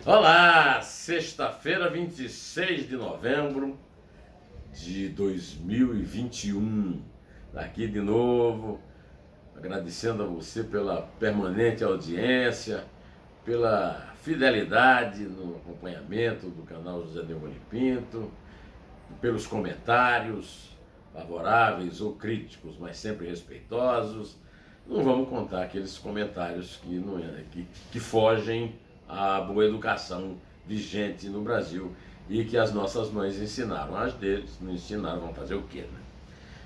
Olá, sexta-feira, 26 de novembro de 2021. Aqui de novo, agradecendo a você pela permanente audiência, pela fidelidade no acompanhamento do canal José Neumann e Pinto, pelos comentários favoráveis ou críticos, mas sempre respeitosos. Não vamos contar aqueles comentários que fogem à boa educação vigente no Brasil e que as nossas mães ensinaram. As deles não ensinaram, vão fazer o quê, né?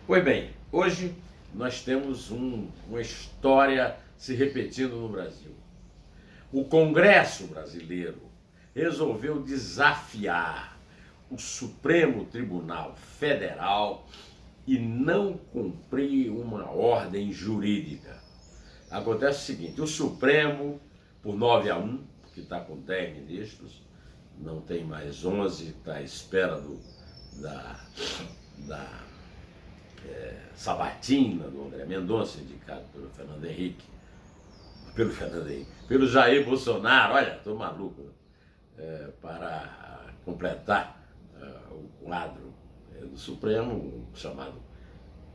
Pois bem, hoje nós temos uma história se repetindo no Brasil. O Congresso brasileiro resolveu desafiar o Supremo Tribunal Federal e não cumprir uma ordem jurídica. Acontece o seguinte: o Supremo, por 9-1, que está com 10 ministros, não tem mais 11, está à espera da sabatina do André Mendonça, indicado pelo Jair Bolsonaro. Olha, estou maluco, para completar o quadro do Supremo, chamado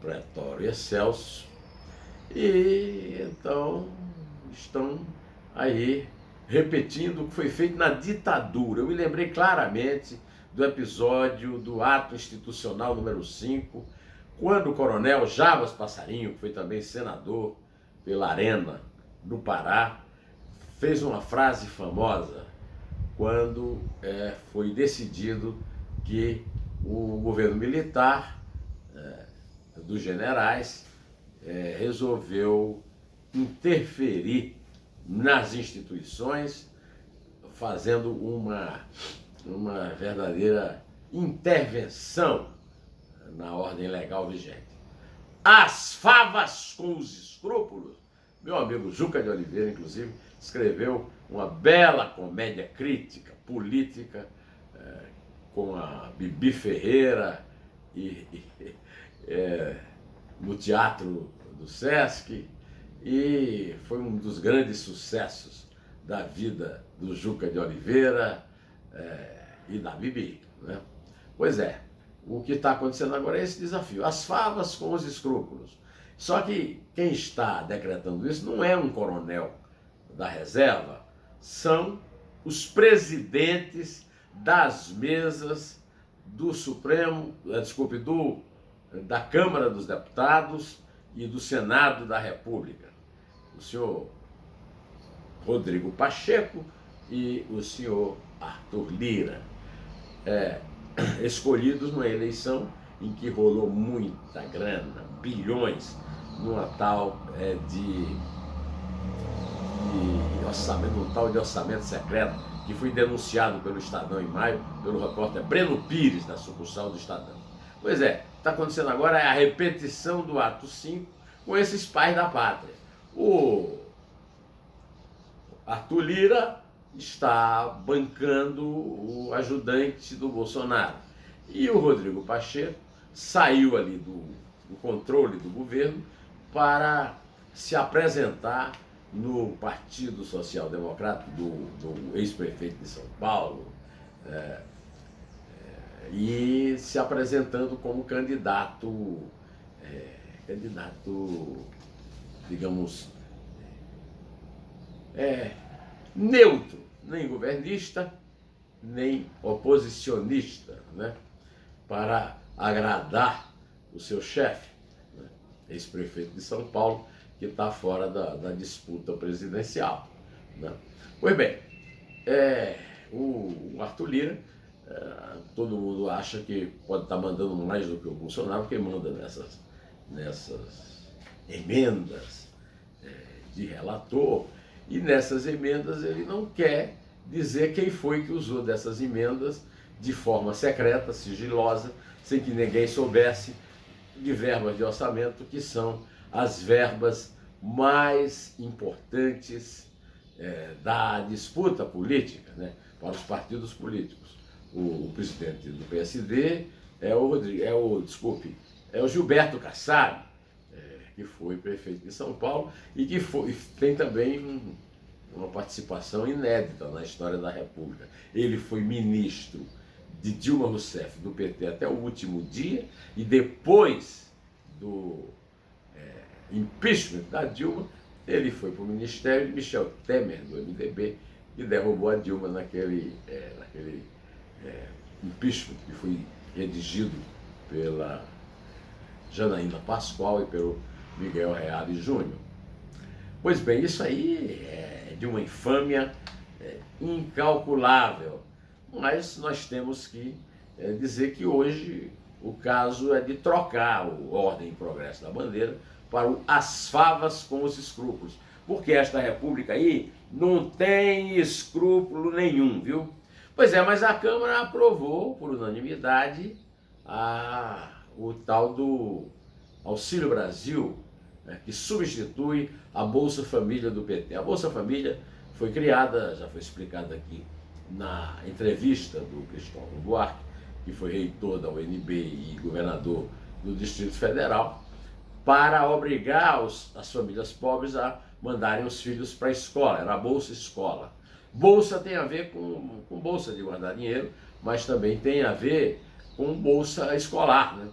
Pretório Excelso, e então estão aí repetindo o que foi feito na ditadura. Eu me lembrei claramente do episódio do ato institucional número 5, quando o coronel Jarbas Passarinho, que foi também senador pela Arena do Pará, fez uma frase famosa quando foi decidido que o governo militar dos generais resolveu interferir nas instituições, fazendo uma verdadeira intervenção na ordem legal vigente. As favas com os escrúpulos. Meu amigo Juca de Oliveira, inclusive, escreveu uma bela comédia crítica, política, com a Bibi Ferreira no Teatro do Sesc, e foi um dos grandes sucessos da vida do Juca de Oliveira e da Bibi, né? Pois é, o que está acontecendo agora é esse desafio, as favas com os escrúpulos. Só que quem está decretando isso não é um coronel da reserva, são os presidentes das mesas do Supremo, da Câmara dos Deputados e do Senado da República. O senhor Rodrigo Pacheco e o senhor Arthur Lira, escolhidos numa eleição em que rolou muita grana, bilhões, numa tal de orçamento secreto, que foi denunciado pelo Estadão em maio, pelo repórter Breno Pires, da sucursal do Estadão. Pois é, está acontecendo agora a repetição do ato 5 com esses pais da pátria. O Arthur Lira está bancando o ajudante do Bolsonaro. E o Rodrigo Pacheco saiu ali do controle do governo para se apresentar no Partido Social Democrata do ex-prefeito de São Paulo, e se apresentando como candidato, digamos, neutro, nem governista, nem oposicionista, né, para agradar o seu chefe, né, ex-prefeito de São Paulo, que está fora da disputa presidencial, né. Pois bem, o Arthur Lira, todo mundo acha que pode estar mandando mais do que o Bolsonaro, porque manda nessas emendas de relator, e nessas emendas ele não quer dizer quem foi que usou dessas emendas de forma secreta, sigilosa, sem que ninguém soubesse, de verbas de orçamento, que são as verbas mais importantes da disputa política, né, para os partidos políticos. O presidente do PSD é o Gilberto Kassab, que foi prefeito de São Paulo e que tem também uma participação inédita na história da República. Ele foi ministro de Dilma Rousseff, do PT, até o último dia, e depois do impeachment da Dilma, ele foi para o ministério de Michel Temer, do MDB, e derrubou a Dilma naquele impeachment que foi redigido pela Janaína Pascoal e pelo Miguel Reale Júnior. Pois bem, isso aí é de uma infâmia incalculável, mas nós temos que dizer que hoje o caso é de trocar o Ordem e Progresso da Bandeira para o as favas com os escrúpulos, porque esta república aí não tem escrúpulo nenhum, viu? Pois é, mas a Câmara aprovou por unanimidade o tal do Auxílio Brasil, que substitui a Bolsa Família do PT. A Bolsa Família foi criada, já foi explicado aqui na entrevista do Cristóvão Buarque, que foi reitor da UNB e governador do Distrito Federal, para obrigar as famílias pobres a mandarem os filhos para a escola. Era a Bolsa Escola. Bolsa tem a ver com bolsa de guardar dinheiro, mas também tem a ver com bolsa escolar, né?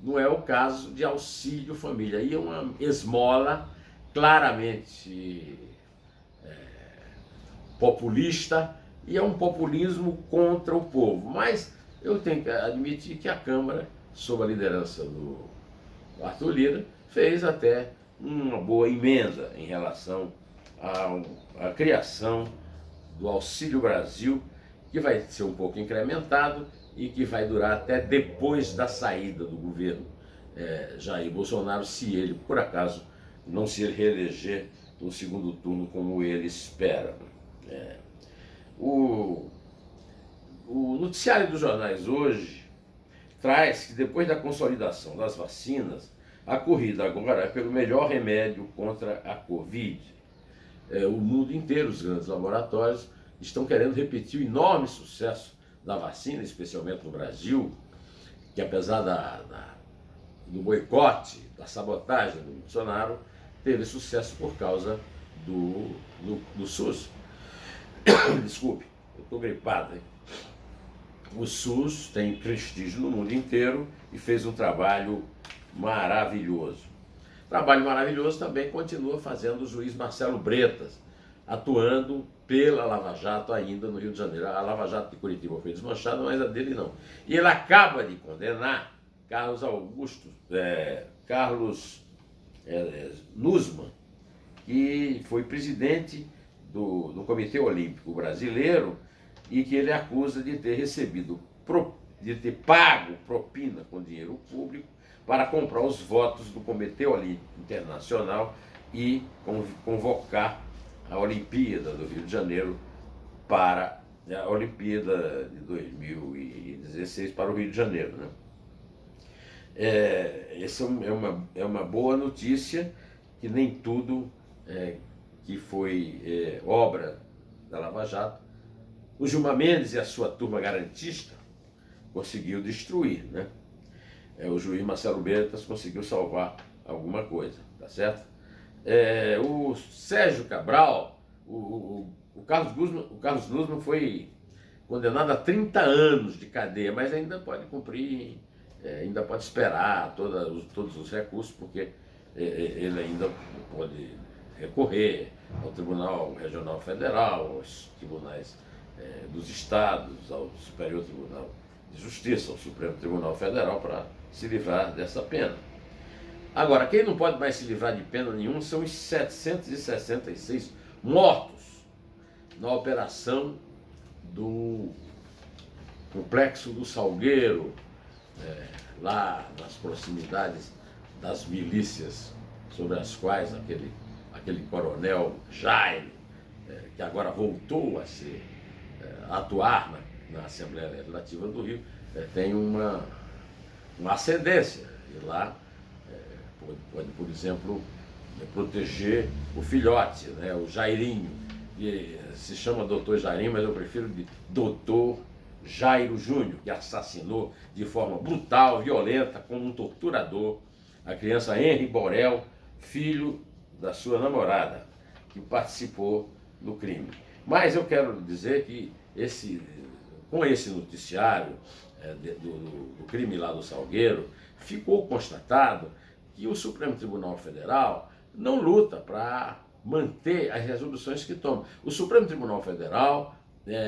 Não é o caso de Auxílio Família. Aí é uma esmola claramente populista, e é um populismo contra o povo. Mas eu tenho que admitir que a Câmara, sob a liderança do Arthur Lira, fez até uma boa emenda em relação à criação do Auxílio Brasil, que vai ser um pouco incrementado e que vai durar até depois da saída do governo Jair Bolsonaro, se ele, por acaso, não se reeleger no segundo turno como ele espera. O noticiário dos jornais hoje traz que depois da consolidação das vacinas, a corrida agora é pelo melhor remédio contra a Covid. O mundo inteiro, os grandes laboratórios, estão querendo repetir o enorme sucesso da vacina, especialmente no Brasil, que apesar do boicote, da sabotagem do Bolsonaro, teve sucesso por causa do SUS. Desculpe, eu estou gripado, hein? O SUS tem prestígio no mundo inteiro e fez um trabalho maravilhoso. Trabalho maravilhoso também continua fazendo o juiz Marcelo Bretas, atuando pela Lava Jato ainda no Rio de Janeiro. A Lava Jato de Curitiba foi desmanchada, mas a dele não. E ele acaba de condenar Carlos Nussmann, que foi presidente do Comitê Olímpico Brasileiro e que ele acusa de ter de ter pago propina com dinheiro público para comprar os votos do Comitê Olímpico Internacional e convocar a Olimpíada do Rio de Janeiro para a Olimpíada de 2016 para o Rio de Janeiro, né? Essa é uma boa notícia, que nem tudo que foi obra da Lava Jato, o Gilmar Mendes e a sua turma garantista conseguiu destruir, né? O juiz Marcelo Bretas conseguiu salvar alguma coisa, tá certo? O Sérgio Cabral, o Carlos Nussmann foi condenado a 30 anos de cadeia, mas ainda pode cumprir, ainda pode esperar todos os recursos, porque ele ainda pode recorrer ao Tribunal Regional Federal, aos tribunais dos estados, ao Superior Tribunal de Justiça, ao Supremo Tribunal Federal, para se livrar dessa pena. Agora, quem não pode mais se livrar de pena nenhuma são os 766 mortos na operação do Complexo do Salgueiro, lá nas proximidades das milícias sobre as quais aquele coronel Jair, que agora voltou a atuar na Assembleia Legislativa do Rio, tem uma ascendência. E lá pode, por exemplo, proteger o filhote, né, o Jairinho, que se chama Doutor Jairinho, mas eu prefiro de Doutor Jairo Júnior, que assassinou de forma brutal, violenta, como um torturador, a criança Henri Borel, filho da sua namorada, que participou no crime. Mas eu quero dizer que com esse noticiário do crime lá do Salgueiro, ficou constatado que o Supremo Tribunal Federal não luta para manter as resoluções que toma. O Supremo Tribunal Federal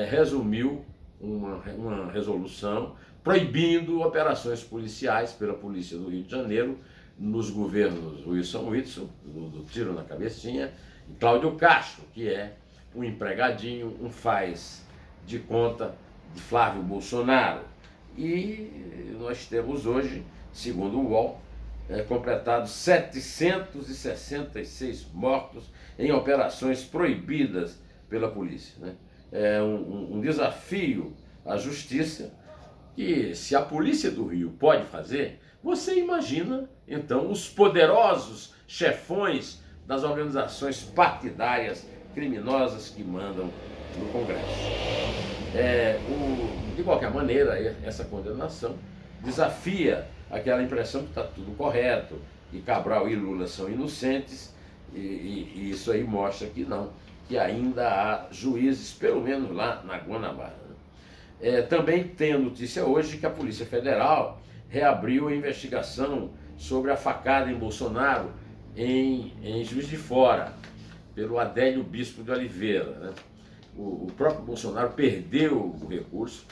resumiu uma resolução proibindo operações policiais pela Polícia do Rio de Janeiro nos governos Wilson Witzel, do tiro na cabecinha, e Cláudio Castro, que é um empregadinho, um faz de conta de Flávio Bolsonaro. E nós temos hoje, segundo o UOL, completados 766 mortos em operações proibidas pela polícia, né? É um desafio à justiça que, se a polícia do Rio pode fazer, você imagina, então, os poderosos chefões das organizações partidárias criminosas que mandam no Congresso. De qualquer maneira, essa condenação desafia aquela impressão que está tudo correto, que Cabral e Lula são inocentes, e isso aí mostra que não, que ainda há juízes, pelo menos lá na Guanabara. Também tem a notícia hoje que a Polícia Federal reabriu a investigação sobre a facada em Bolsonaro em Juiz de Fora, pelo Adélio Bispo de Oliveira, né? O próprio Bolsonaro perdeu o recurso,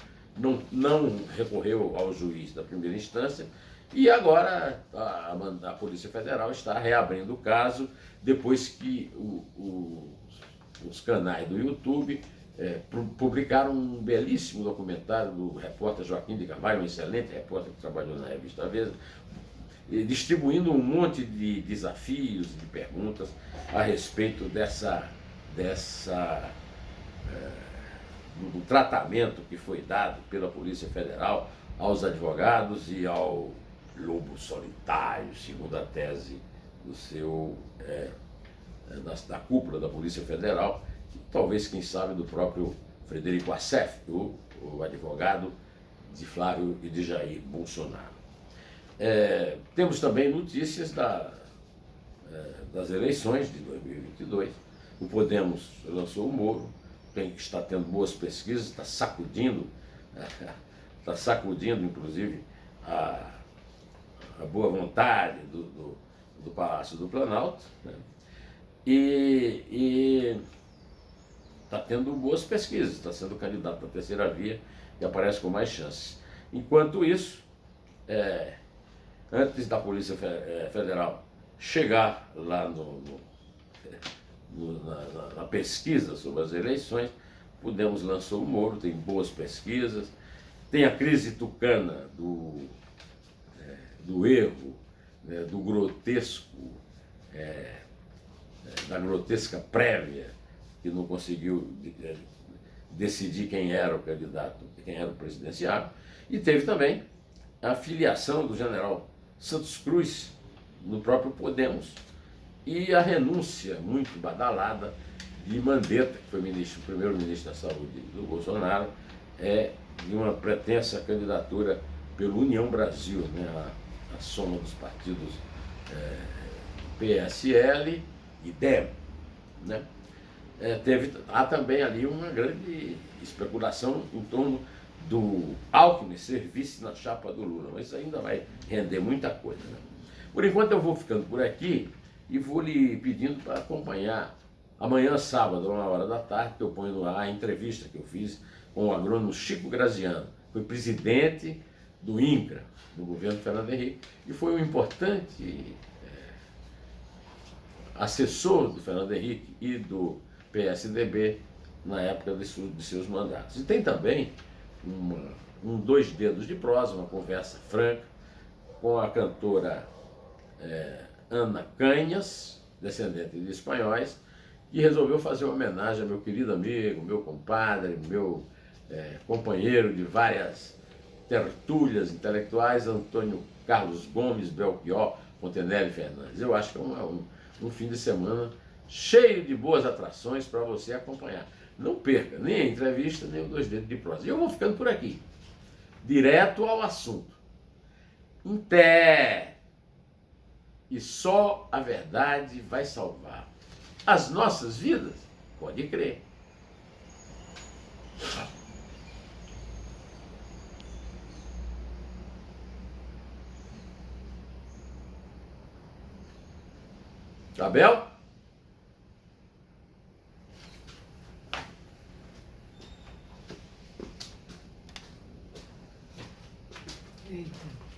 não recorreu ao juiz da primeira instância, e agora a Polícia Federal está reabrindo o caso, depois que os canais do YouTube publicaram um belíssimo documentário do repórter Joaquim de Carvalho, um excelente repórter que trabalhou na revista Veja, distribuindo um monte de desafios, de perguntas a respeito do tratamento que foi dado pela Polícia Federal aos advogados e ao lobo solitário, segundo a tese da cúpula da Polícia Federal, e talvez, quem sabe, do próprio Frederico Assef, o advogado de Flávio e de Jair Bolsonaro. Temos também notícias das eleições de 2022. O Podemos lançou o Moro, está tendo boas pesquisas, está sacudindo, inclusive, a boa vontade do Palácio do Planalto, né? E está tendo boas pesquisas, está sendo candidato à terceira via e aparece com mais chances. Enquanto isso, antes da Polícia Federal chegar lá na pesquisa sobre as eleições, Podemos lançou o Moro, tem boas pesquisas, tem a crise tucana do erro, né, do grotesco, da grotesca prévia, que não conseguiu decidir quem era o candidato, quem era o presidenciável, e teve também a filiação do general Santos Cruz no próprio Podemos e a renúncia muito badalada de Mandetta, que foi o primeiro-ministro da Saúde do Bolsonaro, de uma pretensa candidatura pelo União Brasil, né, a soma dos partidos PSL e DEM, né? Há também ali uma grande especulação em torno do Alckmin ser vice na chapa do Lula, mas isso ainda vai render muita coisa, né? Por enquanto eu vou ficando por aqui e vou lhe pedindo para acompanhar amanhã, sábado, a 13h, que eu ponho no ar a entrevista que eu fiz com o agrônomo Chico Graziano, foi presidente do INCRA, do governo Fernando Henrique, e foi um importante assessor do Fernando Henrique e do PSDB na época de seus mandatos. E tem também dois dedos de prosa, uma conversa franca com a cantora Ana Canhas, descendente de espanhóis, que resolveu fazer uma homenagem ao meu querido amigo, meu compadre, meu companheiro de várias tertúlias intelectuais, Antônio Carlos Gomes Belchior Fontenelle Fernandes. Eu acho que é um fim de semana cheio de boas atrações para você acompanhar. Não perca nem a entrevista, nem os dois dedos de prosa. E eu vou ficando por aqui, direto ao assunto. Em pé! E só a verdade vai salvar as nossas vidas. Pode crer. Abel? Eita.